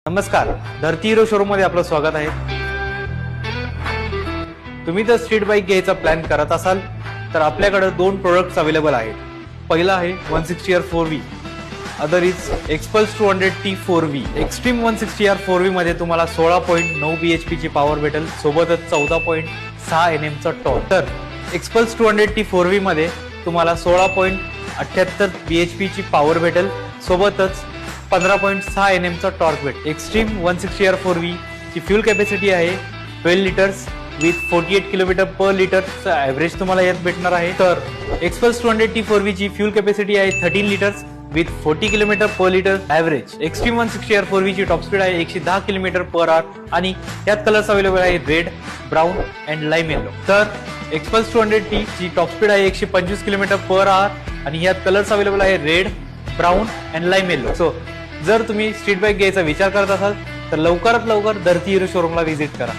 नमस्कार, धरती hero showroom मध्ये आपलं स्वागत आहे. तुम्ही जर स्ट्रीट बाईक घ्यायचा प्लॅन करत असाल तर आपल्याकडे दोन प्रोडक्ट्स अवेलेबल आहेत. पहिला आहे 160R 4V, other is XPulse 200T 4V. Extreme 160R 4V मध्ये तुम्हाला 16.9 bhp ची पॉवर भेटेल, सोबतच 14.6 Nm चा टॉर्क. तर एक्सपल्स 200T 4V मध्ये तुम्हाला 16.78 bhp ची पॉवर भेटेल, सोबतच 15.6 Nm चा टॉर्क भेटेल. एक्स्ट्रीम 160R 4V ची फ्यूल कॅपॅसिटी आहे 12 लिटर्स विथ 48 किलोमीटर पर लिटरचा ॲव्हरेज तुम्हाला यात भेटणार आहे. तर एक्सपल्स 200T 4V ची फ्यूल कॅपॅसिटी आहे 13 litres with 40 kilometre per litre average. Extreme 160R 4V ची टॉप स्पीड आहे 110 किलोमीटर पर आवर आणि यात कलर्स अवेलेबल आहे red, brown and lime yellow. तर एक्सपल्स 200T ची टॉप स्पीड आहे 125 किलोमीटर पर आवर आणि यात कलर्स अवेलेबल आहे red, brown and lime yellow. So जर तुम्ही स्ट्रीट बाईक घ्यायचा विचार करत असाल तर लवकरात लवकर धरती हिरो शोरूमला व्हिजिट करा.